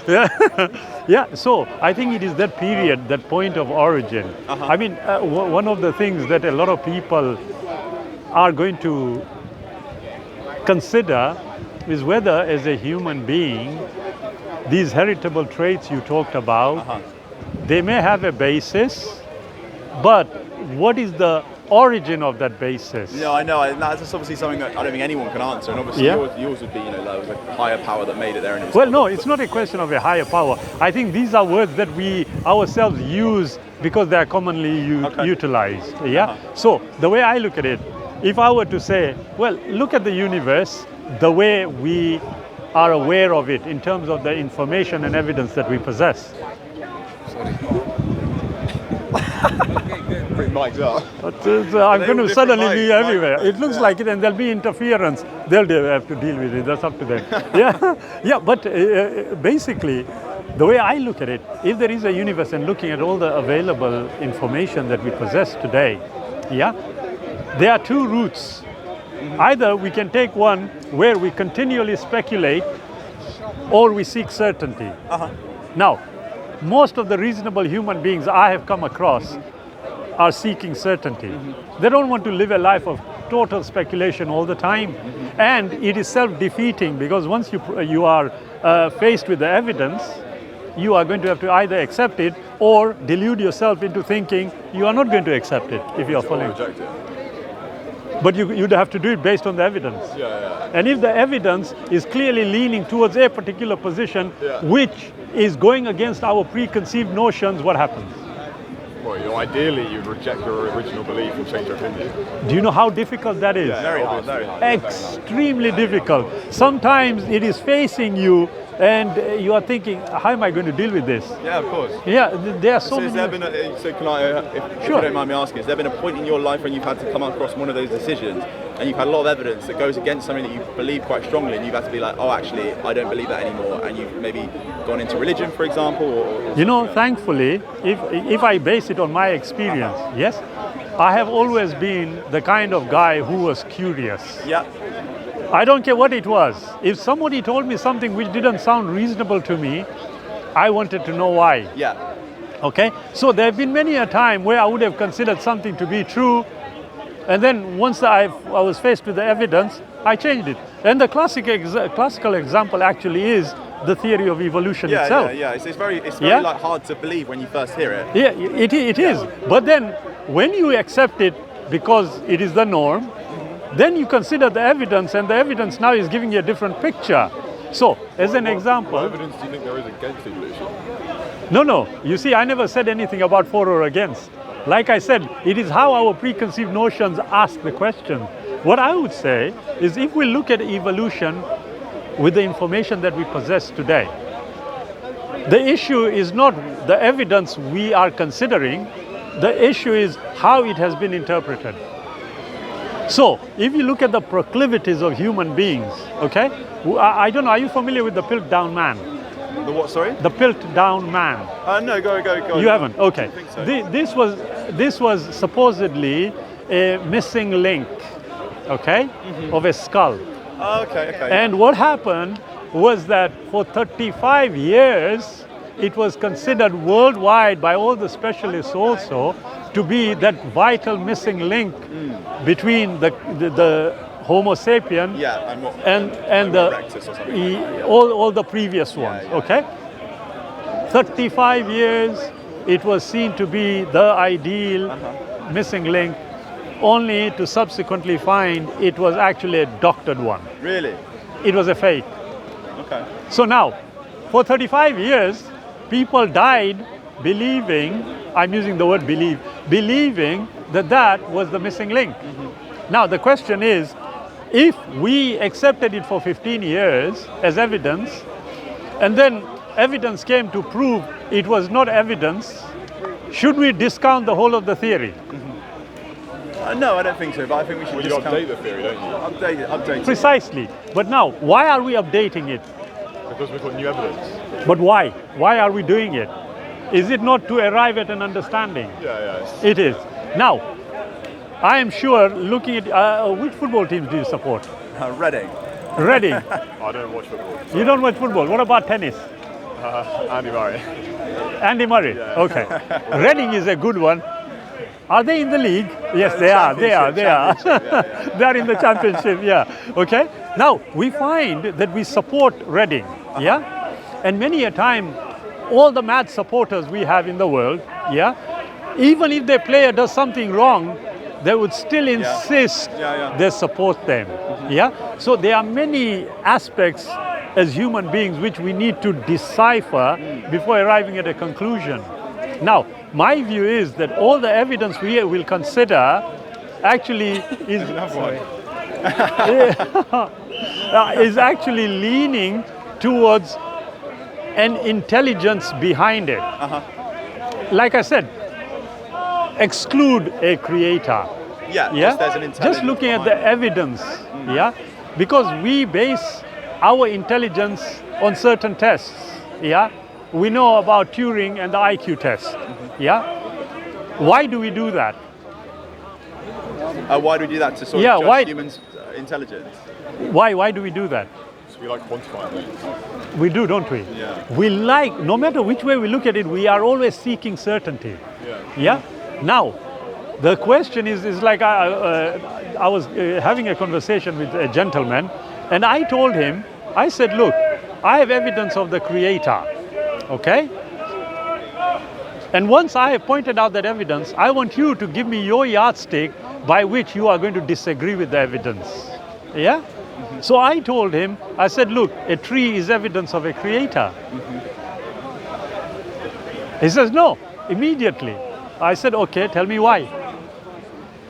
Yeah, yeah. So I think it is that period, that point of origin. I mean, one of the things that a lot of people are going to consider is whether, as a human being, these heritable traits you talked about, they may have a basis, but what is the origin of that basis? Yeah, I know. That's obviously something that I don't think anyone can answer. And obviously yours would be, there was a higher power that made it there. And it was Well, no, it's not a question of a higher power. I think these are words that we ourselves use because they are commonly utilized. Yeah. So the way I look at it, if I were to say, well, look at the universe, the way we are aware of it in terms of the information and evidence that we possess. Bring mics up. But, I'm going to suddenly be everywhere. It looks like it, and there'll be interference. They'll have to deal with it. That's up to them. Yeah, yeah. But basically, the way I look at it, if there is a universe and looking at all the available information that we possess today, yeah, there are two routes. Either we can take one where we continually speculate, or we seek certainty. Now, most of the reasonable human beings I have come across are seeking certainty. They don't want to live a life of total speculation all the time. And it is self-defeating, because once you are faced with the evidence, you are going to have to either accept it or delude yourself into thinking you are not going to accept it if you are following. But you'd have to do it based on the evidence. And if the evidence is clearly leaning towards a particular position, which is going against our preconceived notions, what happens? Well, ideally, you'd reject your original belief and change your opinion. Do you know how difficult that is? Very hard, very hard. Extremely difficult. Sometimes it is facing you, and you are thinking, how am I going to deal with this? Yeah, of course. Yeah, there are so many. Has there been can I, if you don't mind me asking, has there been a point in your life when you've had to come across one of those decisions and you've had a lot of evidence that goes against something that you believe quite strongly, and you've had to be like, oh, actually, I don't believe that anymore, and you've maybe gone into religion, for example? Or thankfully, if I base it on my experience, yes, I have always been the kind of guy who was curious. Yeah. I don't care what it was. If somebody told me something which didn't sound reasonable to me, I wanted to know why. Yeah. Okay? So there have been many a time where I would have considered something to be true, and then once I was faced with the evidence, I changed it. And the classical example actually is the theory of evolution itself. Yeah. It's very like hard to believe when you first hear it. Yeah, it is. But then when you accept it because it is the norm, then you consider the evidence, and the evidence now is giving you a different picture. So, as an example... What evidence do you think there is against evolution? No. You see, I never said anything about for or against. Like I said, it is how our preconceived notions ask the question. What I would say is, if we look at evolution with the information that we possess today, the issue is not the evidence we are considering, the issue is how it has been interpreted. So, if you look at the proclivities of human beings, okay? I don't know, are you familiar with the Piltdown Man? The what, sorry? The Piltdown Man. No, go. You haven't? Okay. I think so. This was supposedly a missing link, okay, of a skull. Oh, okay. And what happened was that for 35 years, it was considered worldwide by all the specialists also to be that vital missing link between the Homo sapien and the all the previous ones. Okay, 35 years it was seen to be the ideal missing link, only to subsequently find it was actually a doctored one. Really? It was a fake. Okay. So now, for 35 years, people died believing, I'm using the word believing that was the missing link. Now the question is, if we accepted it for 15 years as evidence, and then evidence came to prove it was not evidence, should we discount the whole of the theory? No, I don't think so, but I think we should discount... You update the theory, don't you? Update it. Precisely. But now, why are we updating it? Because we've got new evidence. But why? Why are we doing it? Is it not to arrive at an understanding? Yeah. It is. Now, I am sure, looking at which football teams do you support? Reading. Reading. I don't watch football. You don't watch football. What about tennis? Andy Murray. Andy Murray. Okay. Reading is a good one. Are they in the league? Yes, they are. They are. They are. They are in the championship. Yeah. Okay. Now we find that we support Reading. Yeah. And many a time, all the mad supporters we have in the world. Yeah. Even if their player does something wrong, they would still insist they support them. Yeah. So there are many aspects as human beings which we need to decipher before arriving at a conclusion. Now, my view is that all the evidence we will consider actually is is actually leaning towards an intelligence behind it. Like I said, exclude a creator. Just there's an intelligence Just looking at the evidence. Yeah, because we base our intelligence on certain tests. Yeah, we know about Turing and the IQ test. Yeah, why do we do that? Why do we do that to sort of judge humans' intelligence? Why do we do that? So we like quantifying things. We do, don't we? Yeah. We like, no matter which way we look at it, we are always seeking certainty. Yeah. Now, the question is like I was having a conversation with a gentleman, and I told him, I said, look, I have evidence of the creator, okay? And once I have pointed out that evidence, I want you to give me your yardstick by which you are going to disagree with the evidence. Yeah? So I told him, I said, look, a tree is evidence of a creator. He says, no, immediately. I said, okay, tell me why.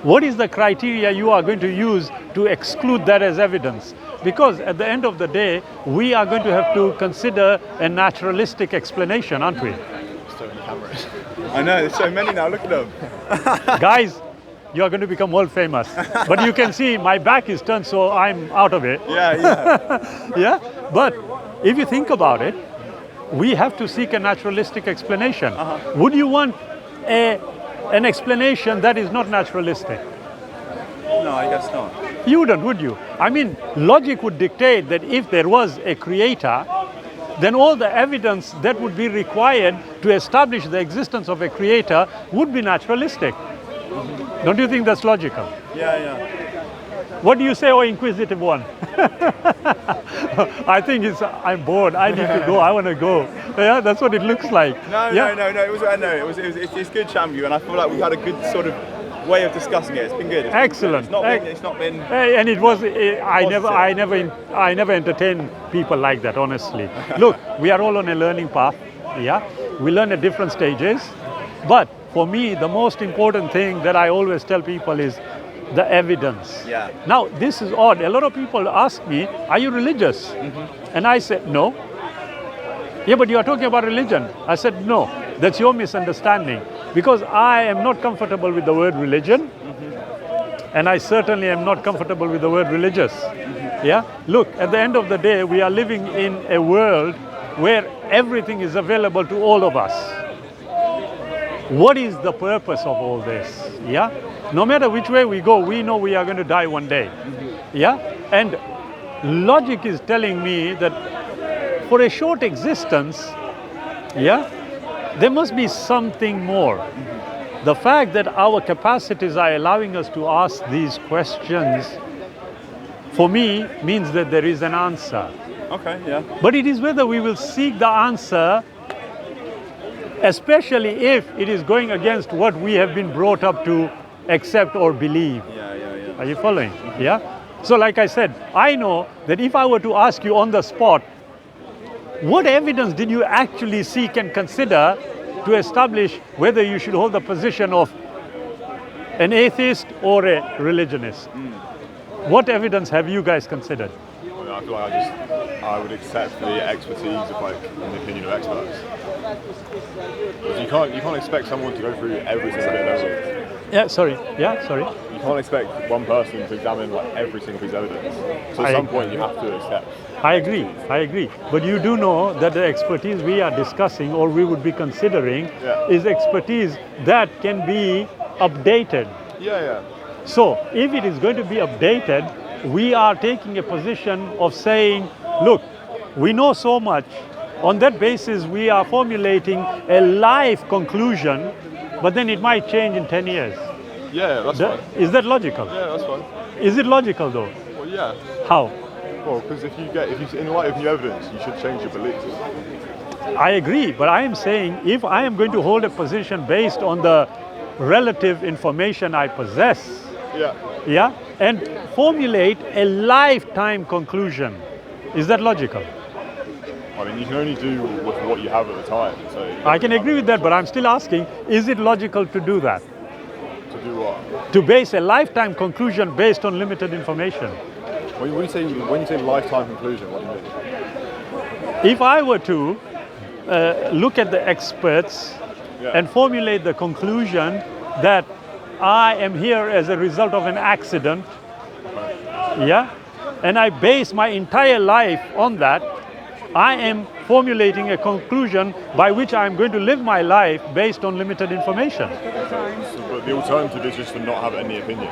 What is the criteria you are going to use to exclude that as evidence? Because at the end of the day, we are going to have to consider a naturalistic explanation, aren't we? So many cameras. I know, there's so many now, look at them. Guys, you are going to become world famous. But you can see my back is turned, so I'm out of it. Yeah? But if you think about it, we have to seek a naturalistic explanation. Would you want an explanation that is not naturalistic? No, I guess not. You wouldn't, would you? I mean, logic would dictate that if there was a creator, then all the evidence that would be required to establish the existence of a creator would be naturalistic. Don't you think that's logical? Yeah. What do you say, oh inquisitive one? I think I'm bored. I need to go. I want to go. Yeah, that's what it looks like. No. It's good chatting with you, and I feel like we've had a good sort of way of discussing it. It's been good. Excellent. It's not been. And it was. I never entertain people like that. Honestly, look, we are all on a learning path. Yeah, we learn at different stages, but for me, the most important thing that I always tell people is the evidence. Yeah. Now, this is odd. A lot of people ask me, are you religious? And I said, no. Yeah, but you are talking about religion. I said, no, that's your misunderstanding. Because I am not comfortable with the word religion. And I certainly am not comfortable with the word religious. Yeah. Look, at the end of the day, we are living in a world where everything is available to all of us. What is the purpose of all this? Yeah. No matter which way we go, we know we are going to die one day. Yeah. And logic is telling me that for a short existence, yeah, there must be something more. The fact that our capacities are allowing us to ask these questions, for me, means that there is an answer. Okay, yeah. But it is whether we will seek the answer, especially if it is going against what we have been brought up to accept or believe. Yeah. Are you following? Yeah? So like I said, I know that if I were to ask you on the spot, what evidence did you actually seek and consider to establish whether you should hold the position of an atheist or a religionist? What evidence have you guys considered? I feel like I would accept the expertise of and the opinion of experts. Because you can't expect someone to go through every single bit of evidence. Yeah, sorry. You can't expect one person to examine every single piece of evidence. So at some point you have to accept. I agree. But you do know that the expertise we are discussing or we would be considering is expertise that can be updated. Yeah. So if it is going to be updated, we are taking a position of saying, look, we know so much, On that basis, we are formulating a life conclusion, but then it might change in 10 years. Yeah, that's fine. Is that logical? Yeah, that's fine. Is it logical though? Well, yeah. How? Well, because if you in light of new evidence, you should change your beliefs. I agree, but I am saying if I am going to hold a position based on the relative information I possess, Yeah. and formulate a lifetime conclusion, is that logical? I mean, you can only do with what you have at the time. So I can agree with that, but I'm still asking, is it logical to do that? To do what? To base a lifetime conclusion based on limited information? When you say lifetime conclusion, what do you mean? If I were to look at the experts and formulate the conclusion that I am here as a result of an accident, and I base my entire life on that, I am formulating a conclusion by which I am going to live my life based on limited information. But the alternative is just to not have any opinion.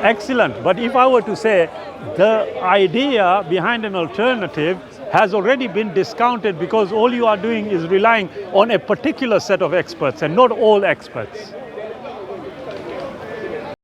Excellent. But if I were to say the idea behind an alternative has already been discounted because all you are doing is relying on a particular set of experts and not all experts.